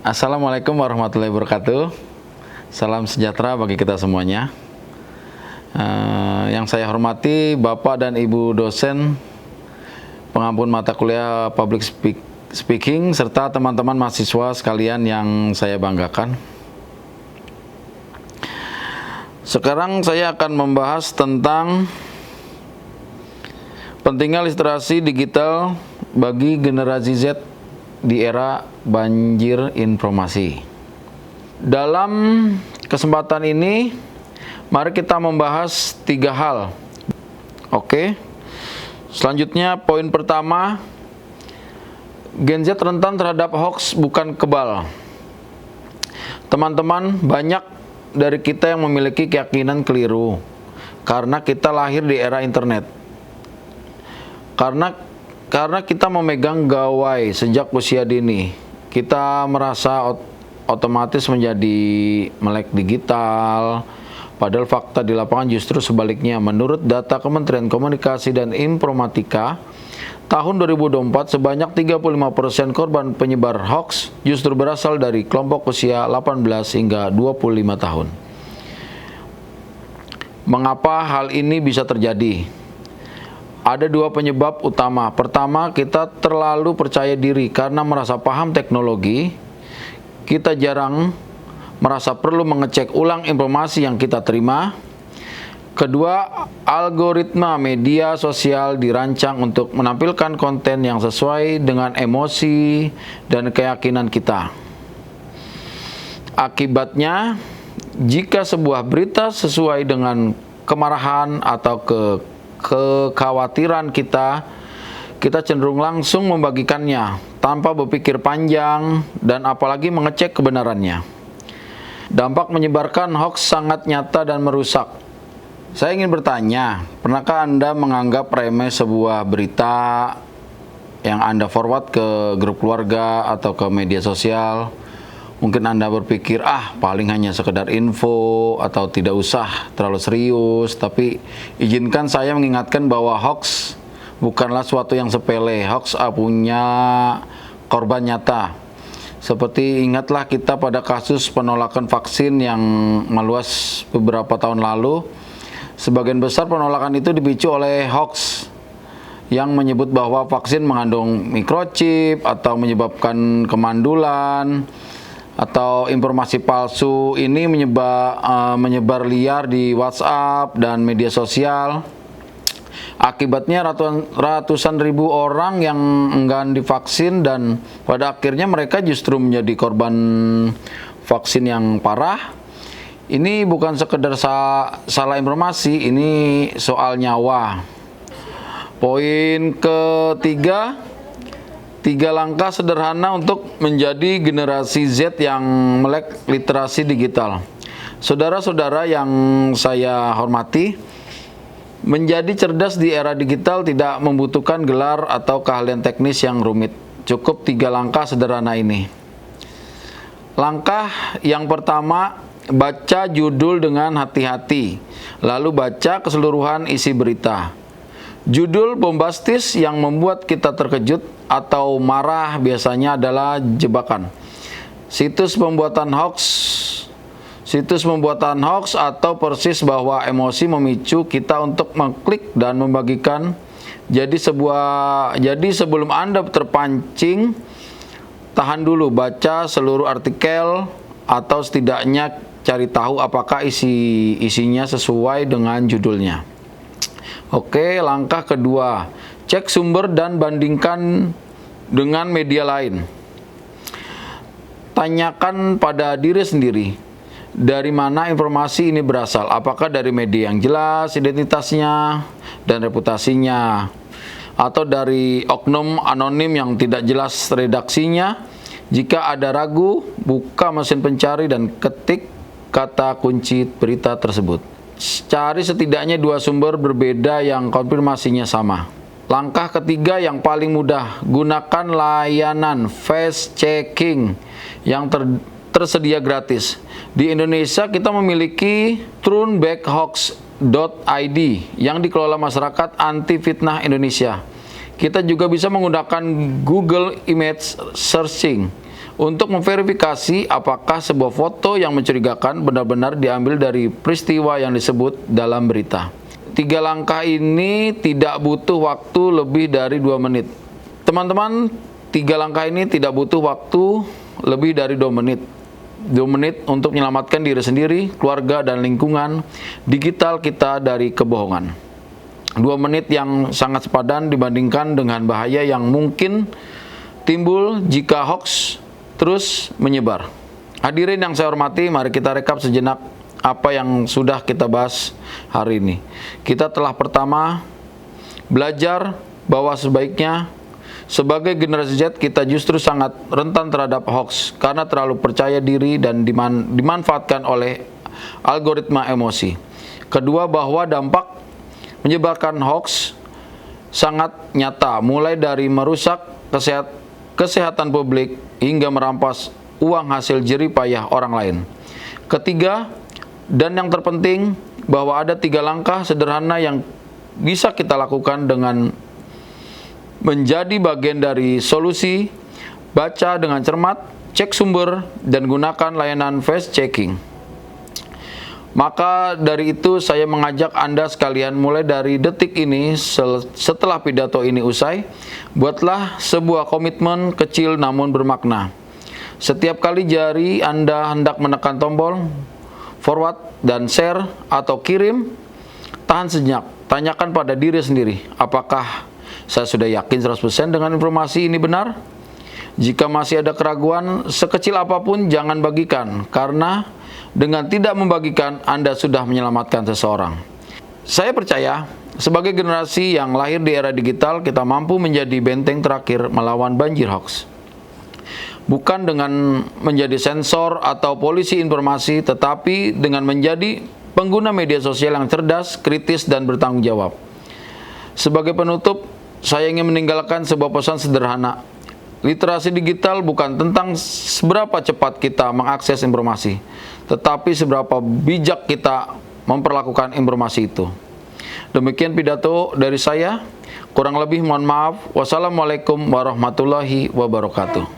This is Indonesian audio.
Assalamualaikum warahmatullahi wabarakatuh. Salam sejahtera bagi kita semuanya. Yang saya hormati Bapak dan Ibu dosen pengampun mata kuliah Public Speaking serta teman-teman mahasiswa sekalian yang saya banggakan. Sekarang saya akan membahas tentang pentingnya literasi digital bagi generasi Z di era banjir informasi. Dalam kesempatan ini, mari kita membahas 3 hal. Oke. Selanjutnya, poin pertama, Gen Z rentan terhadap hoax bukan kebal. Teman-teman, banyak dari kita yang memiliki keyakinan keliru karena kita lahir di era internet. Karena kita memegang gawai sejak usia dini, kita merasa otomatis menjadi melek digital, padahal fakta di lapangan justru sebaliknya. Menurut data Kementerian Komunikasi dan Informatika, tahun 2024 sebanyak 35% korban penyebar hoax justru berasal dari kelompok usia 18 hingga 25 tahun. Mengapa hal ini bisa terjadi? Ada 2 penyebab utama. Pertama, kita terlalu percaya diri karena merasa paham teknologi. Kita jarang merasa perlu mengecek ulang informasi yang kita terima. Kedua, algoritma media sosial dirancang untuk menampilkan konten yang sesuai dengan emosi dan keyakinan kita. Akibatnya, jika sebuah berita sesuai dengan kemarahan atau kekhawatiran kita cenderung langsung membagikannya tanpa berpikir panjang dan apalagi mengecek kebenarannya. Dampak menyebarkan hoax sangat nyata dan merusak. Saya ingin bertanya, pernahkah Anda menganggap remeh sebuah berita yang Anda forward ke grup keluarga atau ke media sosial? Mungkin Anda berpikir, paling hanya sekedar info atau tidak usah terlalu serius. Tapi izinkan saya mengingatkan bahwa hoax bukanlah suatu yang sepele. Hoax punya korban nyata. Seperti ingatlah kita pada kasus penolakan vaksin yang meluas beberapa tahun lalu. Sebagian besar penolakan itu dipicu oleh hoax yang menyebut bahwa vaksin mengandung microchip atau menyebabkan kemandulan, atau informasi palsu ini menyebar liar di WhatsApp dan media sosial. Akibatnya ratusan ribu orang yang enggan divaksin dan pada akhirnya mereka justru menjadi korban vaksin yang parah. Ini bukan sekedar salah informasi, ini soal nyawa. Poin ketiga, 3 langkah sederhana untuk menjadi generasi Z yang melek literasi digital. Saudara-saudara yang saya hormati, menjadi cerdas di era digital tidak membutuhkan gelar atau keahlian teknis yang rumit. Cukup 3 langkah sederhana ini. Langkah yang pertama, baca judul dengan hati-hati, lalu baca keseluruhan isi berita. Judul bombastis yang membuat kita terkejut atau marah biasanya adalah jebakan. Situs pembuatan hoax atau persis bahwa emosi memicu kita untuk mengklik dan membagikan. Jadi sebelum Anda terpancing, tahan dulu, baca seluruh artikel atau setidaknya cari tahu apakah isinya sesuai dengan judulnya. Oke, langkah kedua, cek sumber dan bandingkan dengan media lain. Tanyakan pada diri sendiri, dari mana informasi ini berasal? Apakah dari media yang jelas identitasnya dan reputasinya, atau dari oknum anonim yang tidak jelas redaksinya? Jika ada ragu, buka mesin pencari dan ketik kata kunci berita tersebut. Cari setidaknya 2 sumber berbeda yang konfirmasinya sama. Langkah ketiga yang paling mudah, gunakan layanan fast checking yang tersedia gratis. Di Indonesia kita memiliki turnbackhoax.id yang dikelola masyarakat anti fitnah Indonesia. Kita juga bisa menggunakan Google Image Searching untuk memverifikasi apakah sebuah foto yang mencurigakan benar-benar diambil dari peristiwa yang disebut dalam berita. 3 langkah ini tidak butuh waktu lebih dari 2 menit. Teman-teman, 3 langkah ini tidak butuh waktu lebih dari 2 menit. 2 menit untuk menyelamatkan diri sendiri, keluarga, dan lingkungan digital kita dari kebohongan. 2 menit yang sangat sepadan dibandingkan dengan bahaya yang mungkin timbul jika hoax terus menyebar. Hadirin yang saya hormati, mari kita rekap sejenak apa yang sudah kita bahas hari ini. Kita telah pertama belajar bahwa sebaiknya sebagai generasi Z kita justru sangat rentan terhadap hoax karena terlalu percaya diri dan dimanfaatkan oleh algoritma emosi. Kedua, bahwa dampak menyebarkan hoax sangat nyata, mulai dari merusak kesehatan publik hingga merampas uang hasil jerih payah orang lain. Ketiga, dan yang terpenting, bahwa ada 3 langkah sederhana yang bisa kita lakukan dengan menjadi bagian dari solusi. Baca dengan cermat, cek sumber, dan gunakan layanan fact checking. Maka dari itu saya mengajak Anda sekalian, mulai dari detik ini setelah pidato ini usai, buatlah sebuah komitmen kecil namun bermakna. Setiap kali jari Anda hendak menekan tombol forward dan share atau kirim, tahan sejenak, tanyakan pada diri sendiri, apakah saya sudah yakin 100% dengan informasi ini benar? Jika masih ada keraguan sekecil apapun, jangan bagikan, karena dengan tidak membagikan Anda sudah menyelamatkan seseorang. Saya percaya sebagai generasi yang lahir di era digital, kita mampu menjadi benteng terakhir melawan banjir hoax. Bukan dengan menjadi sensor atau polisi informasi, tetapi dengan menjadi pengguna media sosial yang cerdas, kritis, dan bertanggung jawab. Sebagai penutup, saya ingin meninggalkan sebuah pesan sederhana. Literasi digital bukan tentang seberapa cepat kita mengakses informasi, tetapi seberapa bijak kita memperlakukan informasi itu. Demikian pidato dari saya. Kurang lebih mohon maaf. Wassalamualaikum warahmatullahi wabarakatuh.